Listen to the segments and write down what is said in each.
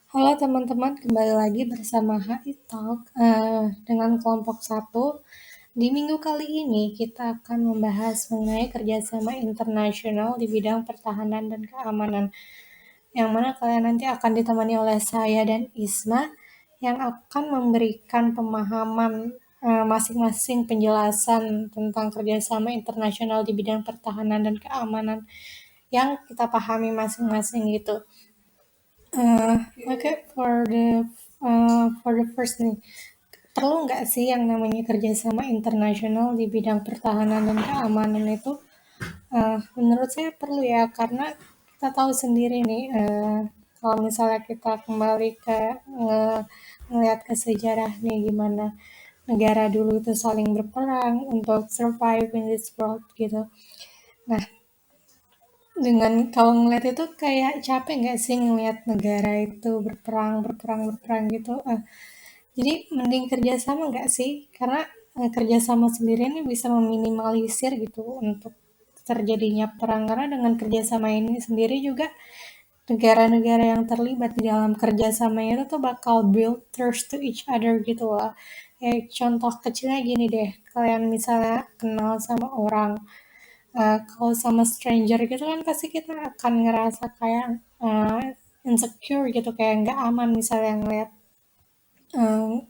Halo teman-teman, kembali lagi bersama HI Talk dengan kelompok satu. Di minggu kali ini kita akan membahas mengenai kerjasama internasional di bidang pertahanan dan keamanan, yang mana kalian nanti akan ditemani oleh saya dan Isma, yang akan memberikan pemahaman masing-masing penjelasan tentang kerjasama internasional di bidang pertahanan dan keamanan yang kita pahami masing-masing gitu. Oke, for the first nih, perlu nggak sih yang namanya kerjasama internasional di bidang pertahanan dan keamanan itu? Menurut saya perlu ya, karena kita tahu sendiri nih, kalau misalnya kita kembali ke ngelihat ke sejarah nih gimana negara dulu itu saling berperang untuk survive in this world gitu. Nah, dengan kalau ngeliat itu kayak capek nggak sih ngeliat negara itu berperang gitu. Jadi mending kerjasama nggak sih? Karena kerjasama sendiri ini bisa meminimalisir gitu untuk terjadinya perang. Karena dengan kerjasama ini sendiri juga negara-negara yang terlibat di dalam kerjasamanya itu tuh bakal build trust to each other gitu loh. Contoh kecilnya gini deh, kalian misalnya kenal sama orang, kalau sama stranger gitu kan pasti kita akan ngerasa kayak insecure gitu, kayak nggak aman misalnya ngeliat eh,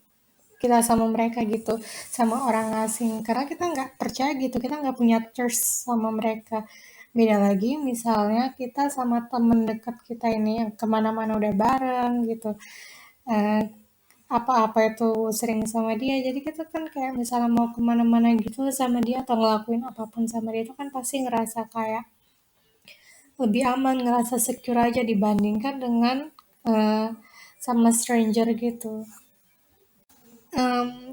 kita sama mereka gitu, sama orang asing, karena kita nggak percaya gitu, kita nggak punya trust sama mereka. Beda lagi misalnya kita sama temen dekat kita ini yang kemana-mana udah bareng gitu, eh, apa-apa itu sering sama dia, jadi kita kan kayak misalnya mau kemana-mana gitu sama dia atau ngelakuin apapun sama dia itu kan pasti ngerasa kayak lebih aman, ngerasa secure aja dibandingkan dengan eh, sama stranger gitu.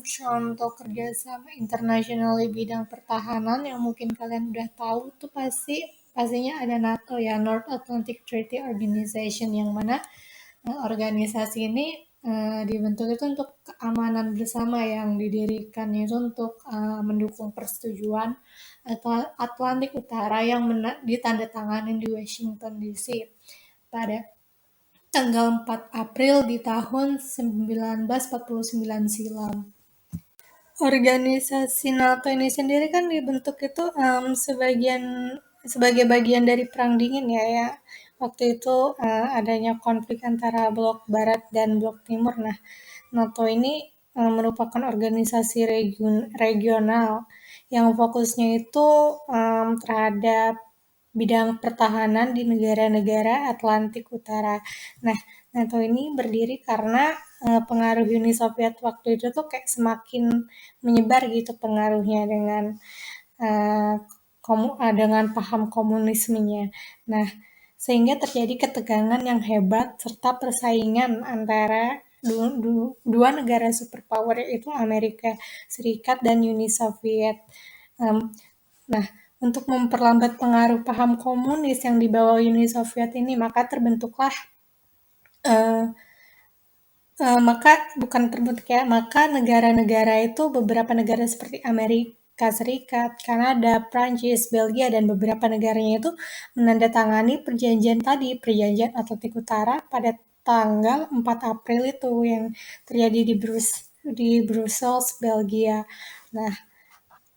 Contoh kerjasama internasional di bidang pertahanan yang mungkin kalian udah tahu tuh pastinya ada NATO ya, North Atlantic Treaty Organization, yang mana organisasi ini dibentuk itu untuk keamanan bersama, yang didirikannya itu untuk mendukung persetujuan Atlantik Utara yang ditandatangani di Washington DC pada tanggal 4 April di tahun 1949 silam. Organisasi NATO ini sendiri kan dibentuk itu sebagai bagian dari Perang Dingin ya. Waktu itu adanya konflik antara Blok Barat dan Blok Timur. Nah, NATO ini merupakan organisasi regional yang fokusnya itu terhadap bidang pertahanan di negara-negara Atlantik Utara. Nah, NATO ini berdiri karena pengaruh Uni Soviet waktu itu tuh kayak semakin menyebar gitu pengaruhnya uh, dengan paham komunismenya. Nah, sehingga terjadi ketegangan yang hebat serta persaingan antara dua negara superpower, yaitu Amerika Serikat dan Uni Soviet. Nah, untuk memperlambat pengaruh paham komunis yang dibawa Uni Soviet ini, maka terbentuklah uh, maka bukan terbentuk ya, maka negara-negara itu, beberapa negara seperti Amerika Serikat, Kanada, Prancis, Belgia, dan beberapa negaranya itu menandatangani perjanjian Atlantik Utara pada tanggal 4 April itu yang terjadi di Brussels, Belgia. Nah,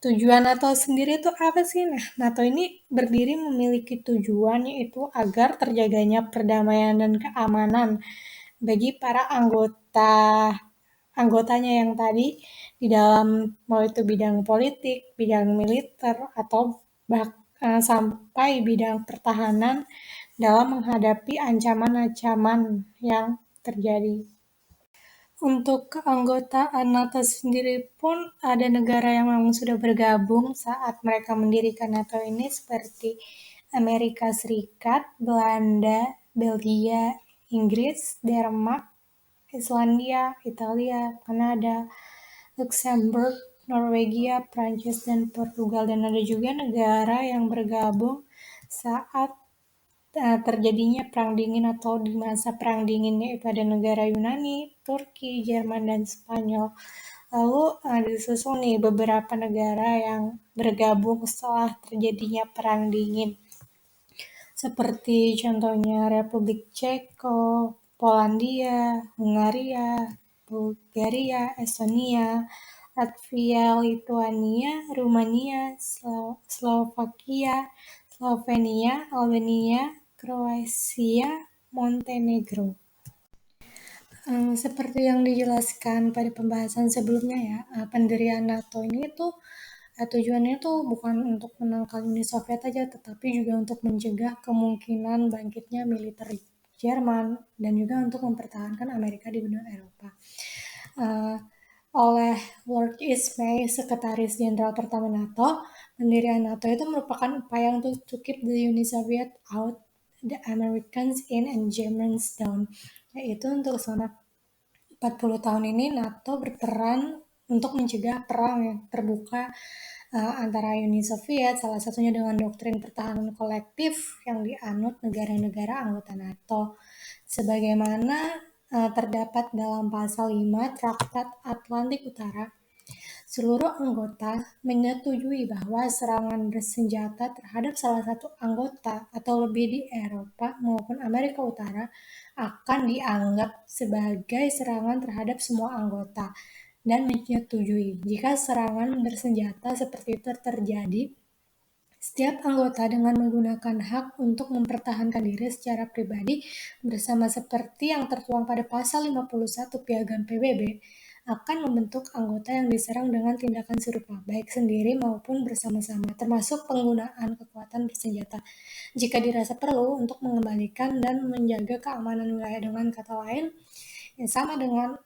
tujuan NATO sendiri itu apa sih? Nah, NATO ini berdiri memiliki tujuan, yaitu agar terjaganya perdamaian dan keamanan bagi para anggotanya yang tadi di dalam, mau itu bidang politik, bidang militer, atau sampai bidang pertahanan dalam menghadapi ancaman-ancaman yang terjadi. Untuk keanggotaan NATO sendiri pun ada negara yang memang sudah bergabung saat mereka mendirikan NATO ini, seperti Amerika Serikat, Belanda, Belgia, Inggris, Denmark, Islandia, Italia, Kanada, Luxembourg, Norwegia, Prancis, dan Portugal. Dan ada juga negara yang bergabung saat terjadinya Perang Dingin atau di masa Perang Dingin, yaitu ada negara Yunani, Turki, Jerman, dan Spanyol. Lalu disusul nih beberapa negara yang bergabung setelah terjadinya Perang Dingin, seperti contohnya Republik Ceko, Polandia, Hungaria, Bulgaria, Estonia, Latvia, Lituania, Rumania, Slovakia, Slovenia, Albania, Kroasia, Montenegro. Seperti yang dijelaskan pada pembahasan sebelumnya ya, pendirian NATO ini tuh tujuannya tuh bukan untuk menangkal Uni Soviet aja, tetapi juga untuk mencegah kemungkinan bangkitnya militer Jerman dan juga untuk mempertahankan Amerika di benua Eropa. Uh, oleh Lord Ismay, Sekretaris Jenderal pertama NATO, pendirian NATO itu merupakan upaya untuk to keep the Uni Soviet out, the Americans in, and Germans down. Yaitu untuk selama 40 tahun ini NATO berperan untuk mencegah perang yang terbuka antara Uni Soviet, salah satunya dengan doktrin pertahanan kolektif yang dianut negara-negara anggota NATO. Sebagaimana terdapat dalam pasal 5 Traktat Atlantik Utara, seluruh anggota menyetujui bahwa serangan bersenjata terhadap salah satu anggota atau lebih di Eropa maupun Amerika Utara akan dianggap sebagai serangan terhadap semua anggota dan menyetujui jika serangan bersenjata seperti itu terjadi, setiap anggota dengan menggunakan hak untuk mempertahankan diri secara pribadi bersama seperti yang tertuang pada pasal 51 Piagam PBB akan membentuk anggota yang diserang dengan tindakan serupa, baik sendiri maupun bersama-sama, termasuk penggunaan kekuatan bersenjata, jika dirasa perlu untuk mengembalikan dan menjaga keamanan wilayah. Dengan kata lain, yang sama dengan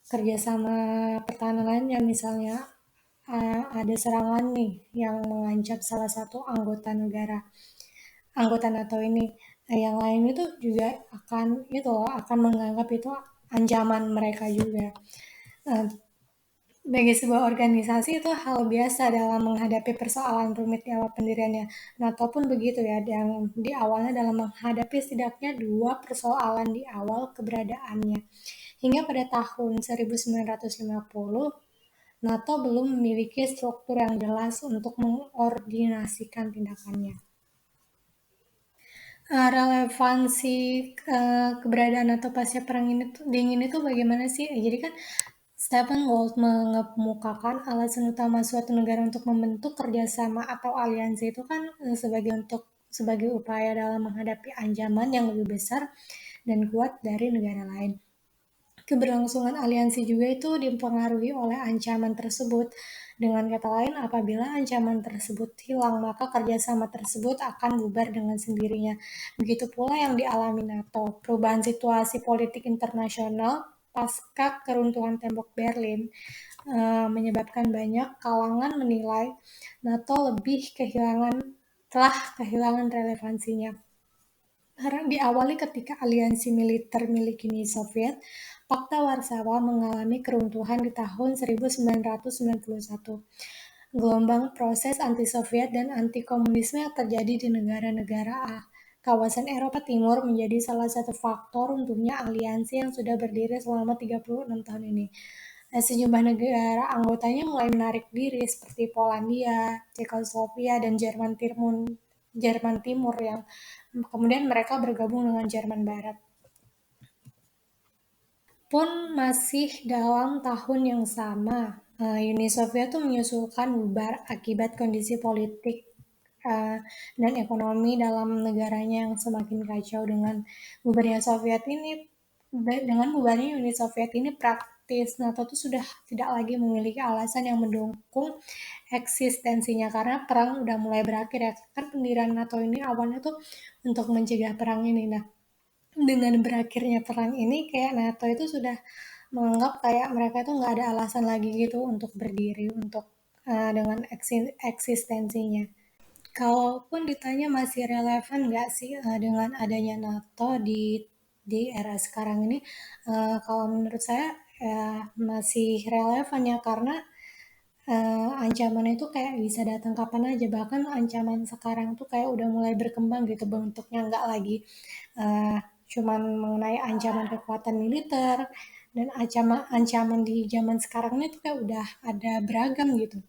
kerjasama pertahanan lainnya, misalnya ada serangan nih yang mengancam salah satu anggota NATO ini. Yang lain itu juga akan menganggap itu ancaman mereka juga. Uh, bagi sebuah organisasi itu hal biasa dalam menghadapi persoalan rumit di awal pendiriannya. NATO pun begitu ya, yang di awalnya dalam menghadapi setidaknya 2 persoalan di awal keberadaannya. Hingga pada tahun 1950, NATO belum memiliki struktur yang jelas untuk mengordinasikan tindakannya. Relevansi keberadaan NATO pasca perang dingin itu bagaimana sih? Jadi kan Stephen Walt mengemukakan alasan utama suatu negara untuk membentuk kerjasama atau aliansi itu kan sebagai upaya dalam menghadapi ancaman yang lebih besar dan kuat dari negara lain. Keberlangsungan aliansi juga itu dipengaruhi oleh ancaman tersebut. Dengan kata lain, apabila ancaman tersebut hilang, maka kerjasama tersebut akan bubar dengan sendirinya. Begitu pula yang dialami NATO. Perubahan situasi politik internasional pasca keruntuhan tembok Berlin menyebabkan banyak kalangan menilai NATO telah kehilangan relevansinya. Diawali ketika aliansi militer milik Uni Soviet, Pakta Warsawa mengalami keruntuhan di tahun 1991. Gelombang proses anti-Soviet dan anti-komunisme yang terjadi di negara-negara kawasan Eropa Timur menjadi salah satu faktor runtuhnya aliansi yang sudah berdiri selama 36 tahun ini. Sejumlah negara anggotanya mulai menarik diri seperti Polandia, Cekoslovakia, dan Jerman Timur yang kemudian mereka bergabung dengan Jerman Barat. Pun masih dalam tahun yang sama, Uni Soviet itu menyusulkan bubar akibat kondisi politik dan ekonomi dalam negaranya yang semakin kacau. Dengan bubarnya Uni Soviet ini praktis NATO itu sudah tidak lagi memiliki alasan yang mendukung eksistensinya karena perang udah mulai berakhir ya. Kan pendirian NATO ini awalnya tuh untuk mencegah perang ini. Nah, dengan berakhirnya perang ini kayak NATO itu sudah menganggap kayak mereka itu nggak ada alasan lagi gitu untuk berdiri untuk dengan eksistensinya. Kalaupun ditanya masih relevan nggak sih dengan adanya NATO di era sekarang ini, kalau menurut saya ya masih relevan ya karena ancaman itu kayak bisa datang kapan aja, bahkan ancaman sekarang tuh kayak udah mulai berkembang gitu bentuknya, nggak lagi cuman mengenai ancaman kekuatan militer dan ancaman di zaman sekarang ini tuh kayak udah ada beragam gitu.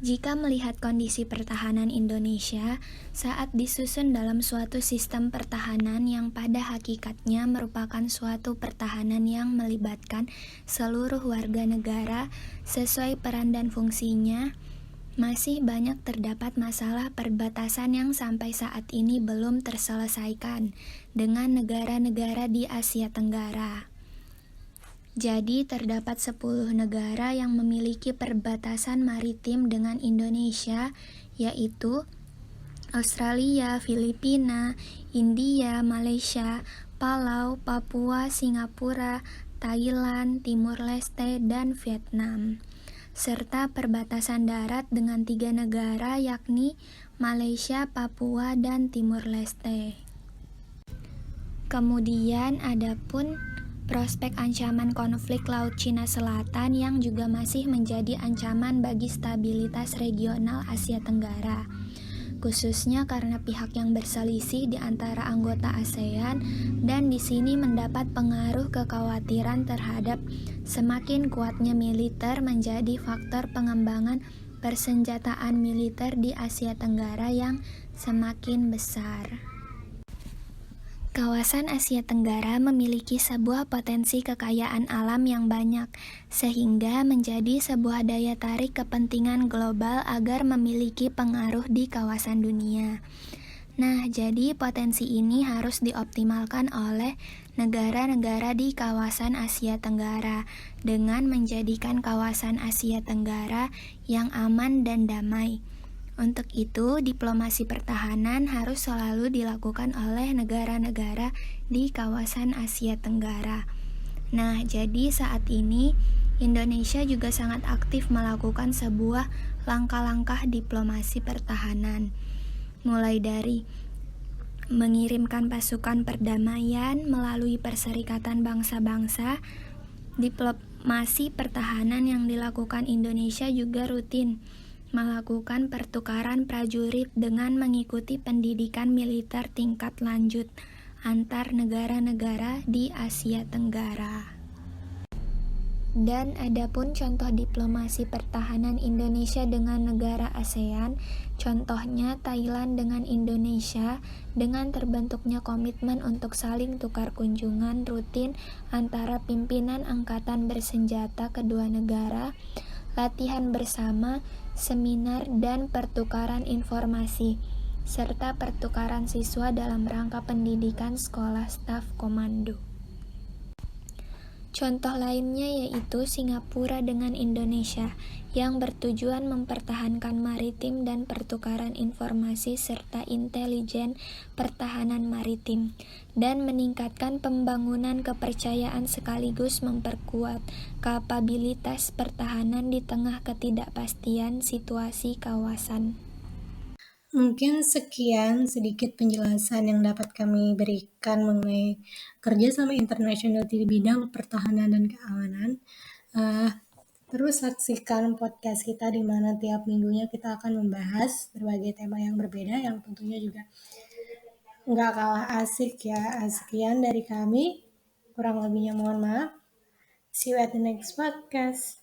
Jika melihat kondisi pertahanan Indonesia saat disusun dalam suatu sistem pertahanan yang pada hakikatnya merupakan suatu pertahanan yang melibatkan seluruh warga negara sesuai peran dan fungsinya, masih banyak terdapat masalah perbatasan yang sampai saat ini belum terselesaikan dengan negara-negara di Asia Tenggara. Jadi terdapat 10 negara yang memiliki perbatasan maritim dengan Indonesia, yaitu Australia, Filipina, India, Malaysia, Palau, Papua, Singapura, Thailand, Timur Leste, dan Vietnam. Serta perbatasan darat dengan 3 negara yakni Malaysia, Papua, dan Timur Leste. Kemudian adapun prospek ancaman konflik Laut Cina Selatan yang juga masih menjadi ancaman bagi stabilitas regional Asia Tenggara, khususnya karena pihak yang berselisih di antara anggota ASEAN dan di sini mendapat pengaruh kekhawatiran terhadap semakin kuatnya militer menjadi faktor pengembangan persenjataan militer di Asia Tenggara yang semakin besar. Kawasan Asia Tenggara memiliki sebuah potensi kekayaan alam yang banyak, sehingga menjadi sebuah daya tarik kepentingan global agar memiliki pengaruh di kawasan dunia. Nah, jadi potensi ini harus dioptimalkan oleh negara-negara di kawasan Asia Tenggara dengan menjadikan kawasan Asia Tenggara yang aman dan damai. Untuk itu, diplomasi pertahanan harus selalu dilakukan oleh negara-negara di kawasan Asia Tenggara. Nah, jadi saat ini Indonesia juga sangat aktif melakukan sebuah langkah-langkah diplomasi pertahanan. Mulai dari mengirimkan pasukan perdamaian melalui Perserikatan Bangsa-Bangsa, diplomasi pertahanan yang dilakukan Indonesia juga rutin melakukan pertukaran prajurit dengan mengikuti pendidikan militer tingkat lanjut antar negara-negara di Asia Tenggara. Dan adapun contoh diplomasi pertahanan Indonesia dengan negara ASEAN, contohnya Thailand dengan Indonesia, dengan terbentuknya komitmen untuk saling tukar kunjungan rutin antara pimpinan angkatan bersenjata kedua negara, latihan bersama, seminar, dan pertukaran informasi, serta pertukaran siswa dalam rangka pendidikan sekolah staf komando. Contoh lainnya yaitu Singapura dengan Indonesia yang bertujuan mempertahankan maritim dan pertukaran informasi serta intelijen pertahanan maritim dan meningkatkan pembangunan kepercayaan sekaligus memperkuat kapabilitas pertahanan di tengah ketidakpastian situasi kawasan. Mungkin sekian sedikit penjelasan yang dapat kami berikan mengenai kerjasama internasional di bidang pertahanan dan keamanan. Terus saksikan podcast kita di mana tiap minggunya kita akan membahas berbagai tema yang berbeda yang tentunya juga nggak kalah asik ya. Sekian dari kami, kurang lebihnya mohon maaf. See you at the next podcast.